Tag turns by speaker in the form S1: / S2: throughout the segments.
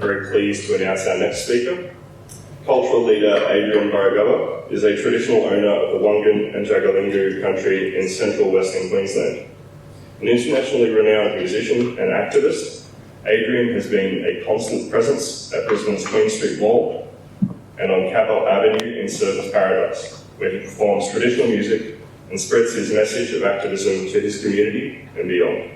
S1: very pleased to announce our next speaker. Cultural leader Adrian Burragubba is a traditional owner of the Wangan and Jagalingou country in central Western Queensland. An internationally renowned musician and activist, Adrian has been a constant presence at Brisbane's Queen Street Mall and on Capel Avenue in Surfers Paradise, where he performs traditional music and spreads his message of activism to his community and beyond.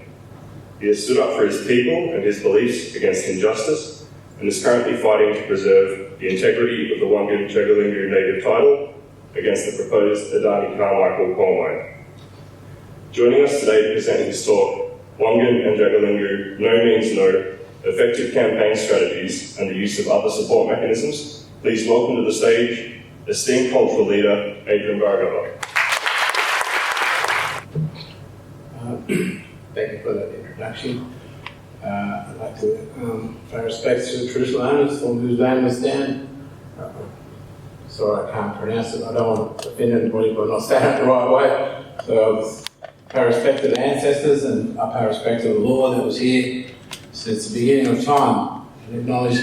S1: He has stood up for his people and his beliefs against injustice and is currently fighting to preserve the integrity of the Wangan and Jagalingou native title against the proposed Adani Carmichael coal mine. Joining us today to present his talk, Wangan and Jagalingou, No Means No, Effective Campaign Strategies and the Use of Other Support Mechanisms, please welcome to the stage esteemed cultural leader, Adrian Burragubba.
S2: Thank you for that introduction. I'd like to pay respects to the traditional owners from whose land we stand. Sorry, I can't pronounce it. I don't want to offend anybody by not saying it the right way. So I pay respect to the ancestors, and I pay respect to the law that was here since the beginning of time, and acknowledge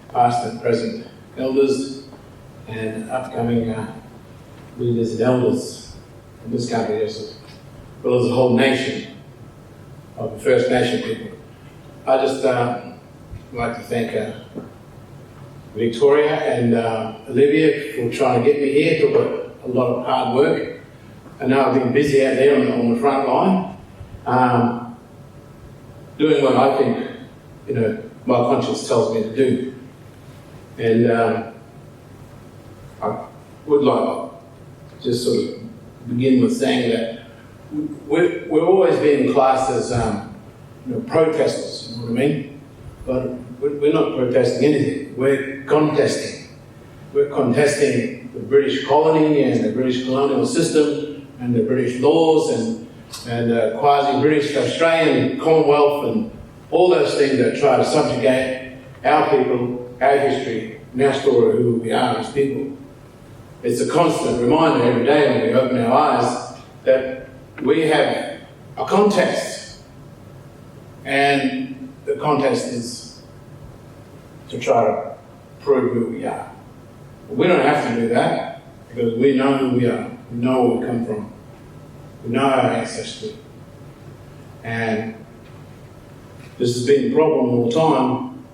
S2: past and present elders and upcoming leaders and elders in this country, as well as the whole nation of the First Nation people. I just like to thank Victoria and Olivia for trying to get me here. It took a lot of hard work. I know I've been busy out there on the front line, doing what I think, my conscience tells me to do. And I would like to just sort of begin with saying that we've always been classed as protesters, you know what I mean? But we're not protesting anything. We're contesting. We're contesting the British colony and the British colonial system and the British laws and quasi-British Australian Commonwealth and all those things that try to subjugate our people, our history, and our story of who we are as people. It's a constant reminder every day when we open our eyes that we have a contest, and the contest is to try to prove who we are. But we don't have to do that, because we know who we are, we know where we come from, we know our ancestry. And this has been a problem all the time.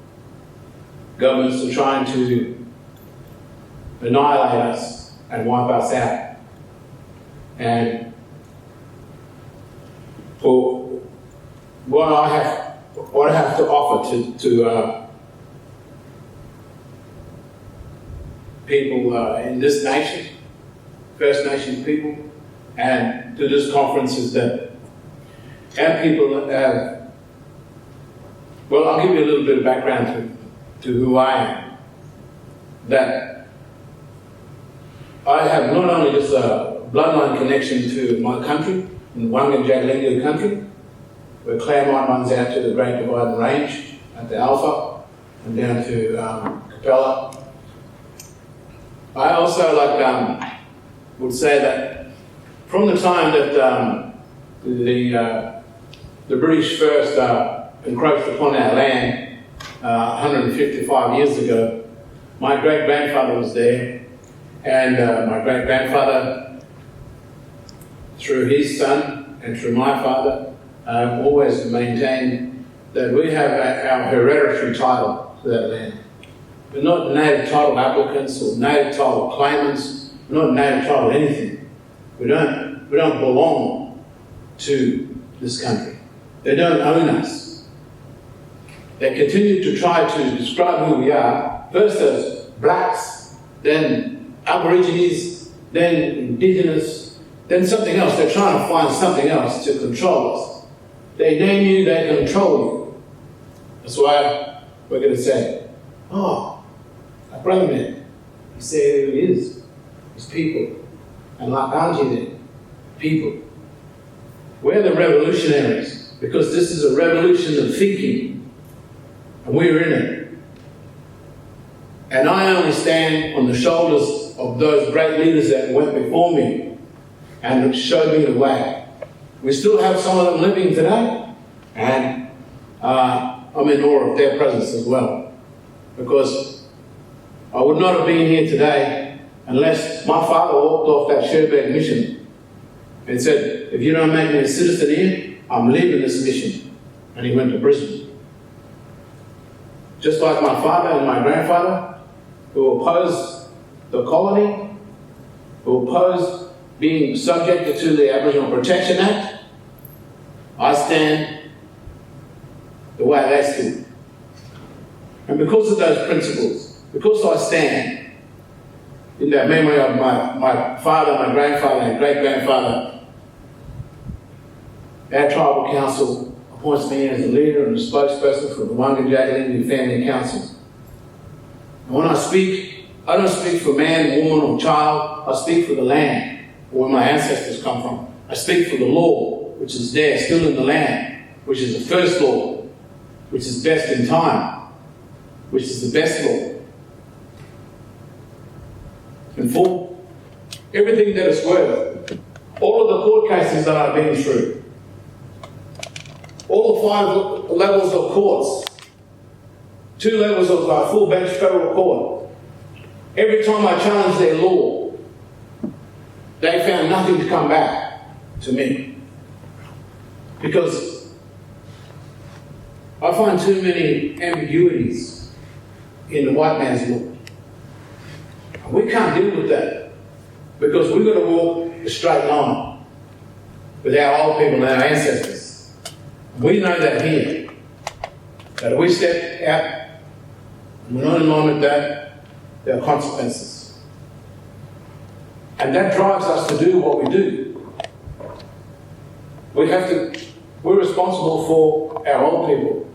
S2: Governments are trying to annihilate us and wipe us out. And for what I have to offer to people in this nation, First Nations people, and to this conference is that our people have, well, I'll give you a little bit of background to who I am. That I have not only just a bloodline connection to my country, in Wangan and Jagalingou country, where Claremont runs out to the Great Dividing Range at the Alpha and down to Capella. I also would say that from the time that the British first encroached upon our land 155 years ago, my great-grandfather was there, and my great-grandfather, through his son and through my father, always maintained that we have our hereditary title to that land. We're not native title applicants or native title claimants. We're not native title anything. We don't belong to this country. They don't own us. They continue to try to describe who we are, first as blacks, then Aborigines, then Indigenous, then something else. They're trying to find something else to control us. They name you, they control you. That's why we're going to say, oh, our brother man, he said who he is. It's people. And like Auntie there, people. We're the revolutionaries, because this is a revolution of thinking, and we're in it. And I only stand on the shoulders of those great leaders that went before me and showed me the way. We still have some of them living today, and I'm in awe of their presence as well. because I would not have been here today unless my father walked off that Sherbrooke mission and said, if you don't make me a citizen here, I'm leaving this mission. And he went to Brisbane. Just like my father and my grandfather, who opposed the colony, who opposed being subjected to the Aboriginal Protection Act, I stand the way they stood. And because of those principles, because I stand in that memory of my father, my grandfather, and great-grandfather, our tribal council appoints me as the leader and the spokesperson for the Wangan and Jagalingou Family Council. And when I speak, I don't speak for man, woman, or child. I speak for the land, where my ancestors come from. I speak for the law, which is there, still in the land, which is the first law, which is best in time, which is the best law. And for everything that it's worth, all of the court cases that I've been through, all the 5 levels of courts, 2 levels of full bench federal court, every time I challenged their law, they found nothing to come back to me. Because I find too many ambiguities in the white man's law. We can't deal with that because we've got to walk a straight line with our old people and our ancestors. We know that here, that if we step out and we're not in line with that, there are consequences. And that drives us to do what we do. We're responsible for our old people.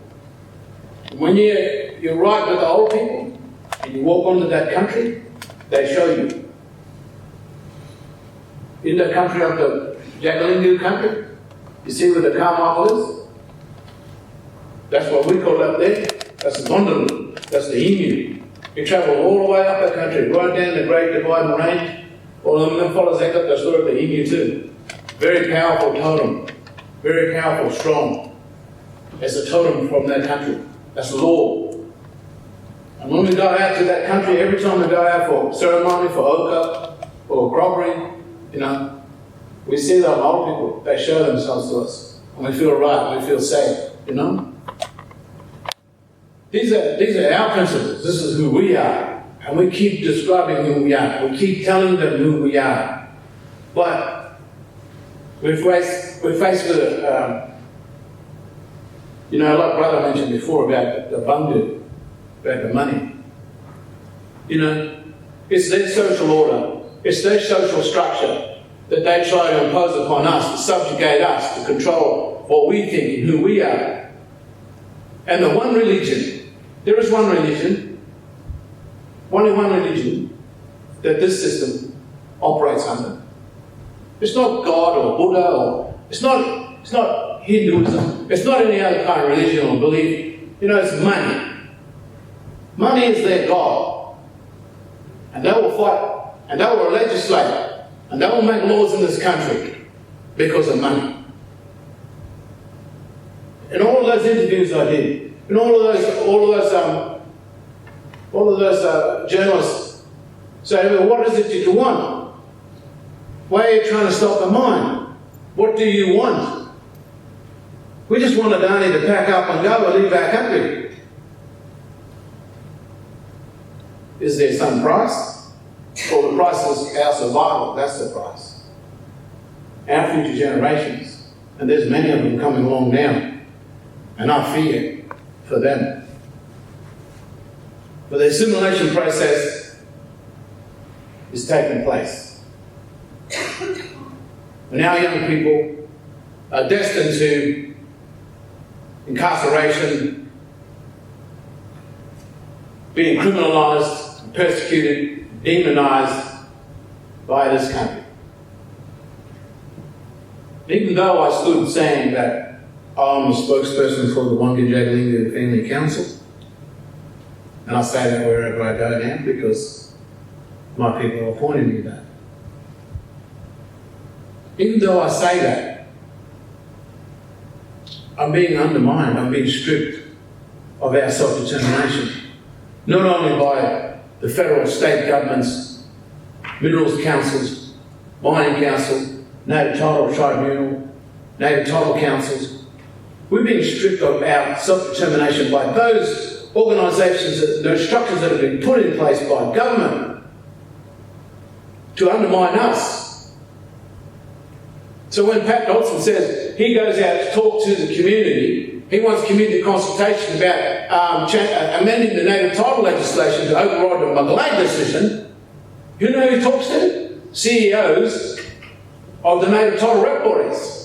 S2: When you're right with the old people and you walk onto that country, they show you. In the country of the Jagalingou country, you see where the Carmichael is? That's what we call up there. That's the Gondaloo. That's the Emu. You travel all the way up the country, right down the Great Dividing Range. All of them follows that up the story of the Emu too. Very powerful totem. Very powerful, strong. It's a totem from that country. That's law. And when we go out to that country, every time we go out for ceremony, for ochre, for crockery, we see those old people. They show themselves to us. And we feel right, we feel safe, These are our principles. This is who we are. And we keep describing who we are. We keep telling them who we are. But we're faced with like Brother mentioned before about the bungu, about the money. It's their social order. It's their social structure that they try to impose upon us, to subjugate us, to control what we think and who we are. And the one religion, there is one religion, only one religion that this system operates under. It's not God or Buddha, or it's not Hinduism, it's not any other kind of religion or belief. It's money. Money is their God. And they will fight, and they will legislate, and they will make laws in this country because of money. In all of those interviews I did, in all of those journalists say, well, what is it that you want? Why are you trying to stop the mine? What do you want? We just want Adani to pack up and go and leave our country. Is there some price? Well, the price is our survival. That's the price. Our future generations. And there's many of them coming along now. And I fear for them. But the assimilation process is taking place. And our young people are destined to incarceration, being criminalised, persecuted, demonised by this country. Even though I stood saying that I'm a spokesperson for the Wangan and Jagalingou Family Council, and I say that wherever I go now because my people are appointing me that. Even though I say that, I'm being undermined, I'm being stripped of our self-determination. not only by the federal, state governments, minerals councils, mining council, native title tribunal, native title councils. We're being stripped of our self-determination by those organisations, those structures that have been put in place by government to undermine us. So when Pat Dodson says he goes out to talk to the community, he wants community consultation about amending the native title legislation to override the Galilee decision, you know who he talks to? CEOs of the native title rep bodies.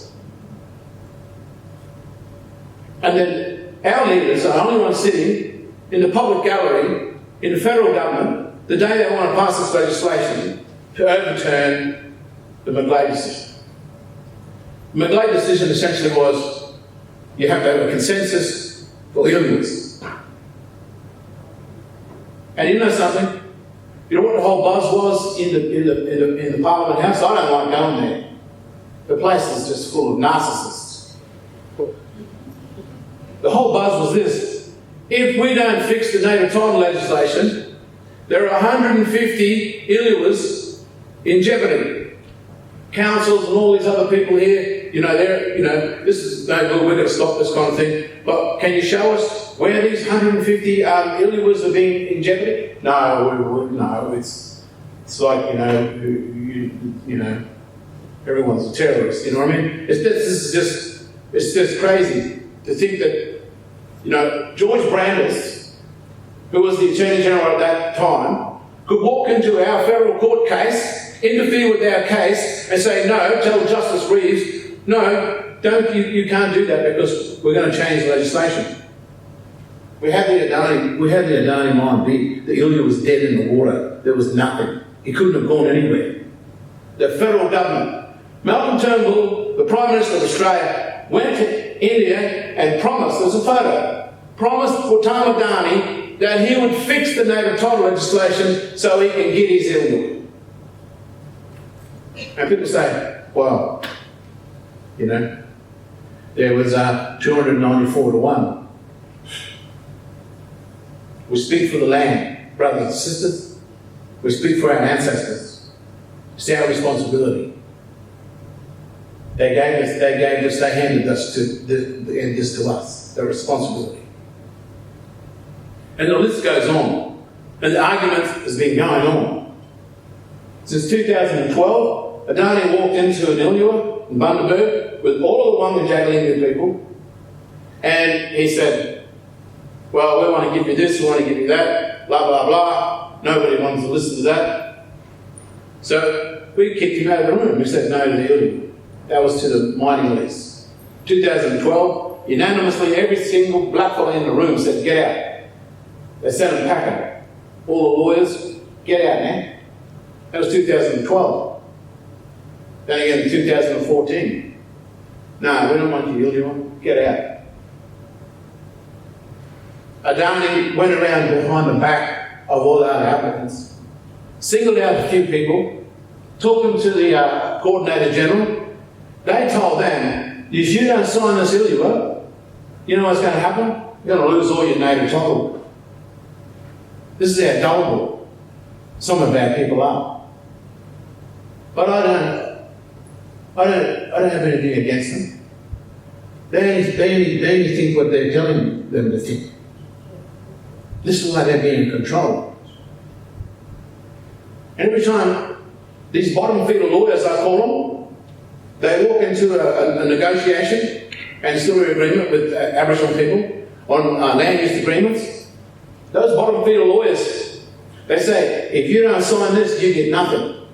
S2: And then our leaders are the only ones sitting in the public gallery in the federal government the day they want to pass this legislation to overturn the Galilee decision. The Galilee decision essentially was you have to have a consensus for illness. And you know something? You know what the whole buzz was in the Parliament House? I don't like going there. The place is just full of narcissists. The whole buzz was this: if we don't fix the native title legislation, there are 150 Iluas in jeopardy. Councils and all these other people here, this is no good, we're going to stop this kind of thing. But can you show us where these 150 Iluas are being in jeopardy? No, it's like, everyone's a terrorist, you know what I mean? It's just crazy to think that, George Brandis, who was the Attorney General at that time, could walk into our federal court case, interfere with our case, and say, no, tell Justice Reeves, no, you can't do that because we're going to change the legislation. We had the Adani mine big. The Ilya was dead in the water. There was nothing. He couldn't have gone anywhere. The federal government, Malcolm Turnbull, the Prime Minister of Australia, went to India and promised, there's a photo, promised Gautam Adani that he would fix the native title legislation so he can get his Ilya. And people say, well, there was 294 to 1. We speak for the land, brothers and sisters. We speak for our ancestors. It's our responsibility. They handed this to us, the responsibility. And the list goes on. And the argument has been going on. Since 2012, Adani walked into an Ilua in Bundaberg with all of the Wangan and Jagalingou people, and he said, well, we want to give you this, we want to give you that, blah, blah, blah. Nobody wanted to listen to that. So we kicked him out of the room. We said no to the Ilua. That was to the mining lease. 2012, unanimously, every single black fella in the room said, get out. They sent him packing. All the lawyers, get out, man. That was 2012. Then again in 2014. No, we don't want you, Ilya. Get out. Adani went around behind the back of all the other applicants, singled out a few people, took them to the Coordinator General. They told them, if you don't sign this Ilya, you know what's going to happen? You're going to lose all your native title. This is how gullible some of our people are. But I don't have anything against them. They only think what they're telling them to think. This is why they're being controlled. And every time these bottom feeder lawyers, I call them, they walk into a negotiation and ancillary agreement with Aboriginal people on land use agreements. Those bottom feeder lawyers, they say, if you don't sign this, you get nothing.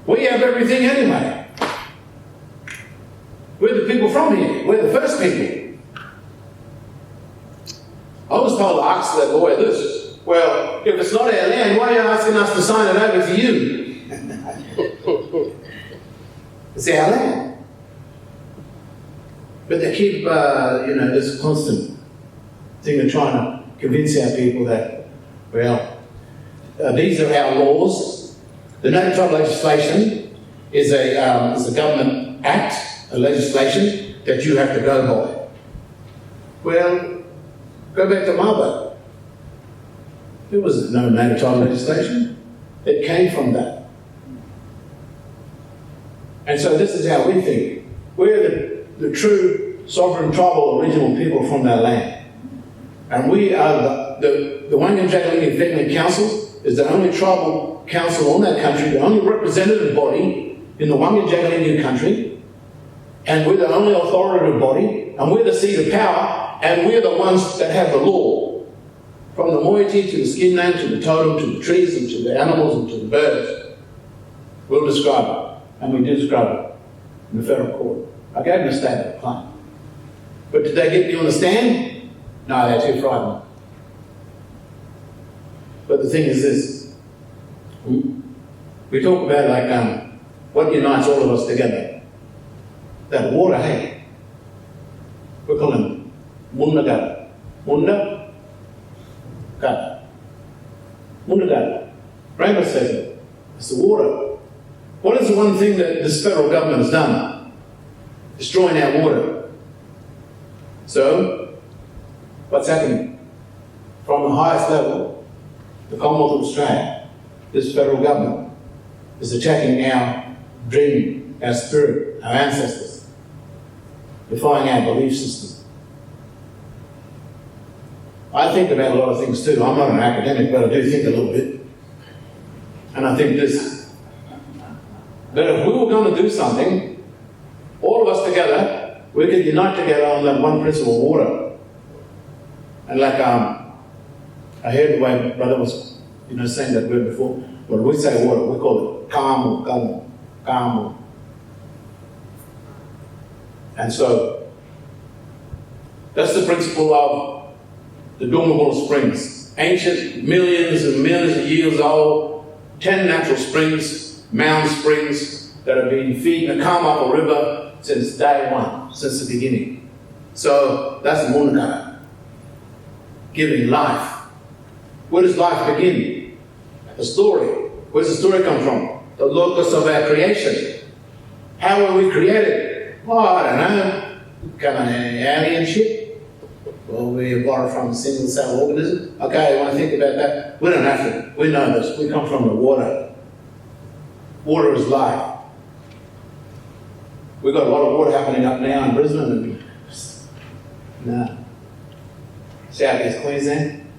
S2: We have everything anyway. We're the people from here. We're the first people. I was told to ask that lawyer this. Well, if it's not our land, why are you asking us to sign it over to you? It's our land. But they keep, this constant thing of trying to convince our people that, these are our laws. The native title legislation is a government act, a legislation that you have to go by. Well, go back to Marlborough. There was no native title legislation. It came from that. And so this is how we think. We're the true sovereign tribal original people from that land. And we are the Wangan and Jagalingou Family Council is the only tribal council on that country, the only representative body in the Wangan and Jagalingou country, and we're the only authoritative body, and we're the seat of power, and we're the ones that have the law. From the moiety to the skin name, to the totem, to the trees, and to the animals, and to the birds. We'll describe it, and we do describe it in the federal court. I gave them a statement of claim. But did they get me on the stand? No, they're too frightened. But the thing is this. We talk about like what unites all of us together. That water, hey. We call him Munda Gada. Munda Gada. Munda Gada. Rainbow says it. It's the water. What is the one thing that this federal government has done? Destroying our water. So, what's happening? From the highest level, the Commonwealth of Australia, this federal government is attacking our dream, our spirit, our ancestors, defying our belief system. I think about a lot of things too. I'm not an academic, but I do think a little bit. And I think this, that if we were going to do something, all of us together, we could unite together on that one principle of water. And like I heard the way my brother was, saying that word before. When we say water, we call it kamu. And so that's the principle of the Dormammu springs. Ancient, millions and millions of years old, 10 natural springs, mound springs that have been feeding the Karmapa River since day one, since the beginning. So that's Munakara, giving life. Where does life begin? The story. Where does the story come from? The locus of our creation. How were we created? Oh, I don't know. Kind of alien shit. Well, we evolved from a single cell organism. Okay, you want to think about that? We don't have to. We know this. We come from the water. Water is life. We've got a lot of water happening up now in Brisbane and Southeast Queensland.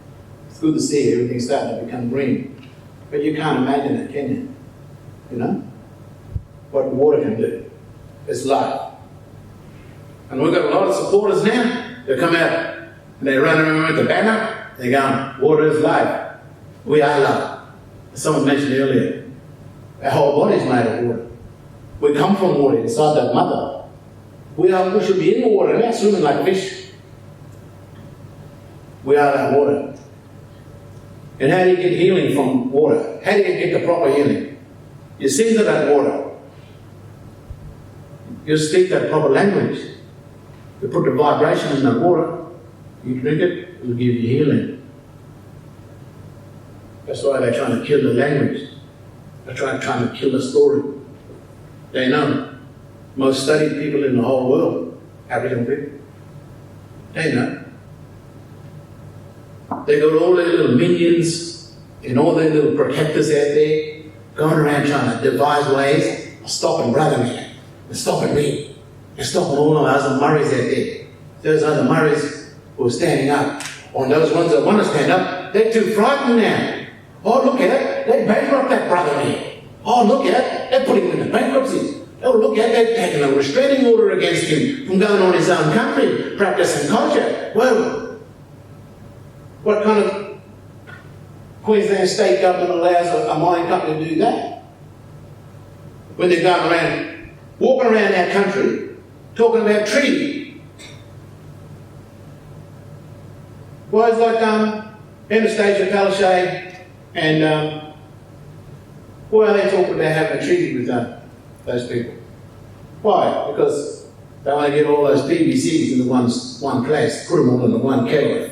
S2: It's good to see everything starting to become green. But you can't imagine it, can you? You know? What water can do. It's life. And we've got a lot of supporters now. They come out and they run around with the banner. They're going, water is life. We are life. As someone mentioned earlier, our whole body's made of water. We come from water inside that mother. We should be in the water, not swimming like fish. We are that water. And how do you get healing from water? How do you get the proper healing? You sing to that water. You speak that proper language. You put the vibration in that water. You drink it, it will give you healing. That's why they're trying to kill the language. They're trying to kill the story. They know. Most studied people in the whole world, Aboriginal people, they know. They got all their little minions and all their little protectors out there going around trying to devise ways of stopping brother man and stopping me and stopping all of us Murrays out there. Those other Murrays who are standing up. Or those ones that want to stand up, they're too frightened now. Oh, look at it. They bankrupt that brother man. Oh, look at it. They put him in the bankruptcy. Oh, look at it. They've taken a restraining order against him from going on his own country, practicing culture. Well, what kind of Queensland state government allows a mining company to do that? When they're going around, walking around our country, talking about treaty. Well, it's like Anastasia Palaszczuk and why are they talking about having a treaty with those people? Why? Because they want to get all those PVCs in the one place, put them all in the one kettle,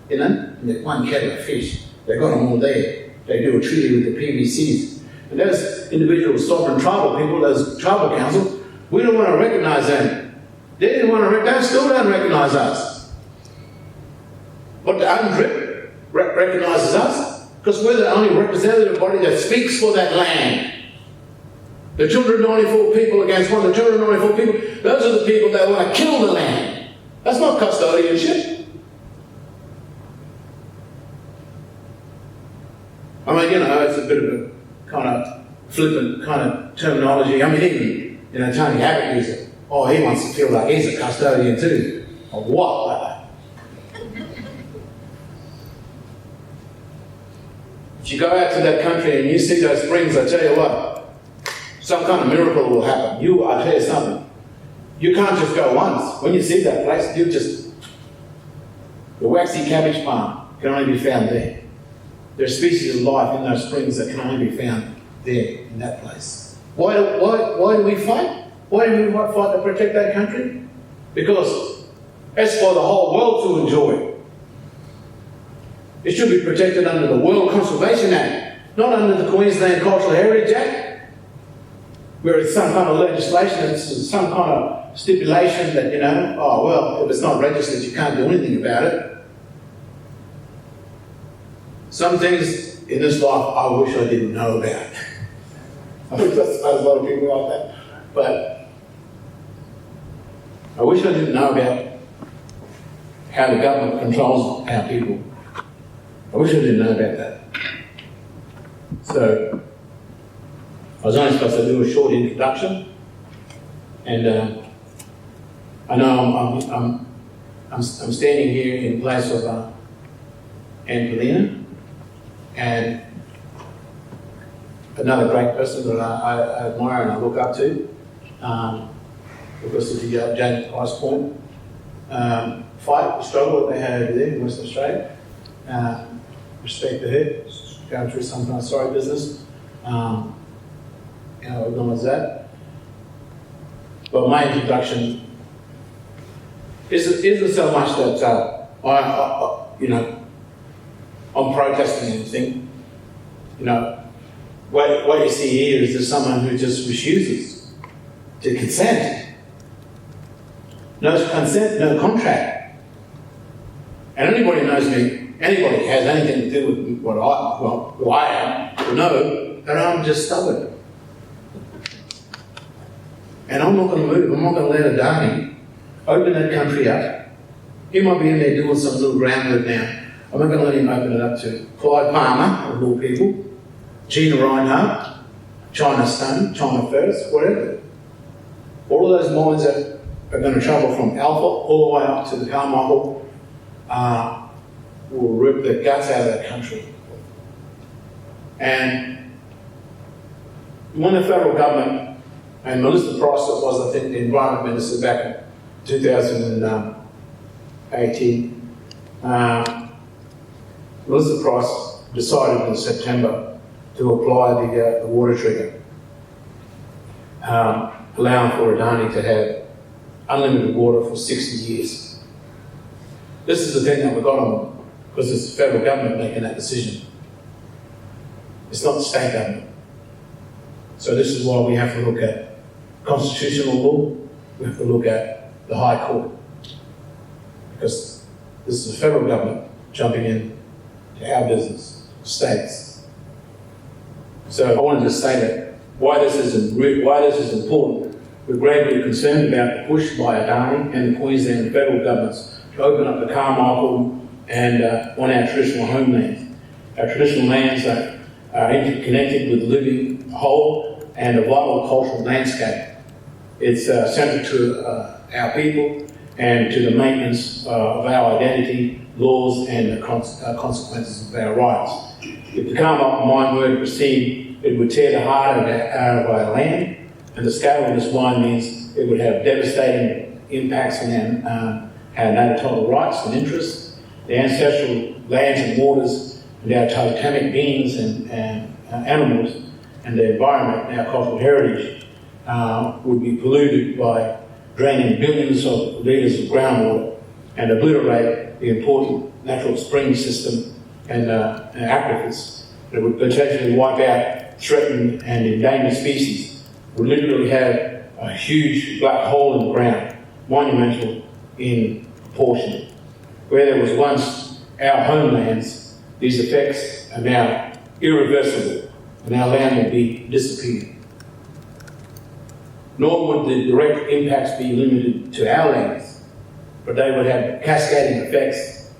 S2: in the one kettle of fish. They got them all there. They do a treaty with the PVCs. And those individual sovereign tribal people, those tribal councils, we don't want to recognise them. They didn't want to, they still don't recognise us. But the UNDRIP recognises us. Because we're the only representative body that speaks for that land. The 294 people against one, the 294 people, those are the people that want to kill the land. That's not custodianship. I mean, you know, it's a bit of a kind of flippant kind of terminology. I mean, even, you know, Tony Abbott uses it. Oh, he wants to feel like he's a custodian too. Of what? If you go out to that country and you see those springs, I tell you what, some kind of miracle will happen. I'll tell you something. You can't just go once. When you see that place, the waxy cabbage palm can only be found there. There's species of life in those springs that can only be found there, in that place. Why do we fight? Why do we fight to protect that country? Because it's for the whole world to enjoy. It should be protected under the World Conservation Act, not under the Queensland Cultural Heritage Act, where it's some kind of legislation, it's some kind of stipulation that, you know, oh, well, if it's not registered, you can't do anything about it. Some things in this life I wish I didn't know about. I think that's a lot of people like that. But I wish I didn't know about how the government controls our people. I wish I didn't know about that. So, I was only supposed to do a short introduction, and I know I'm standing here in place of Angelina, and another great person that I admire and I look up to, because of the Janet Price Point fight, the struggle that they had over there in Western Australia. Respect to her, she's going through some kind of sorry business. I acknowledge that. But my introduction isn't so much that I'm protesting anything. You know, what you see here is there's someone who just refuses to consent. No consent, no contract. And anybody knows me, anybody has anything to do with who I am, will know that I'm just stubborn. And I'm not going to move. I'm not going to let Adani open that country up. He might be in there doing some little groundwork now. I'm not going to let him open it up to Clyde Palmer, of all people, Gina Reinhardt, China Stone, China First, whatever. All of those mines that are going to travel from Alpha all the way up to the Carmichael will rip the guts out of that country. And when the federal government, and Melissa Price was, I think, the Environment Minister back in 2018, Melissa Price decided in September to apply the water trigger, allowing for Adani to have unlimited water for 60 years. This is the thing that we've got on, because it's the federal government making that decision. It's not the state government. So this is why we have to look at constitutional law, we have to look at the High Court. Because this is the federal government jumping in to our business, states. So I wanted to say that why this is important. We're gravely concerned about the push by Adani and the Queensland federal governments to open up the Carmichael and on our traditional homelands. Our traditional lands are interconnected with the living whole and a vital cultural landscape. It's central to our people and to the maintenance of our identity, laws, and the consequences of our rights. If the Carmichael mine were to proceed, it would tear the heart out of our land, and the scale of this mine means it would have devastating impacts on our native title rights and interests, the ancestral lands and waters, and our totemic beings and animals, and the environment and our cultural heritage would be polluted by draining billions of litres of groundwater and obliterate the important natural spring system and aquifers that would potentially wipe out threatened and endangered species. Would literally have a huge black hole in the ground, monumental in proportion. Where there was once our homelands, these effects are now irreversible, and our land will be disappearing. Nor would the direct impacts be limited to our lands, but they would have cascading effects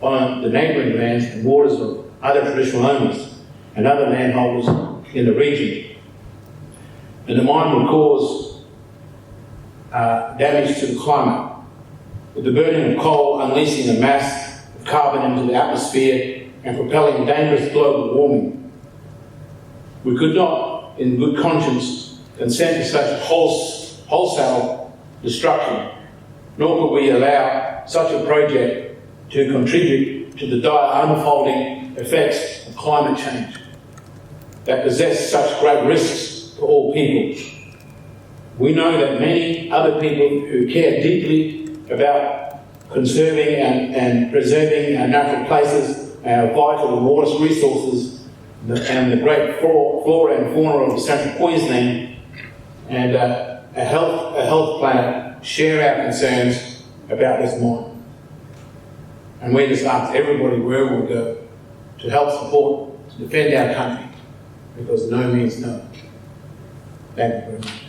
S2: on the neighbouring lands and waters of other traditional owners and other landholders in the region. And the mine would cause damage to the climate, with the burning of coal unleashing a mass of carbon into the atmosphere and propelling dangerous global warming. We could not, in good conscience, consent to such wholesale destruction, nor could we allow such a project to contribute to the dire unfolding effects of climate change that possess such great risks for all peoples. We know that many other people who care deeply about conserving and preserving our natural places, our vital water resources, and the great flora and fauna of central Queensland, and a health planet share our concerns about this mine. And we just ask everybody wherever we go to help support, to defend our country, because no means no. Thank you very much.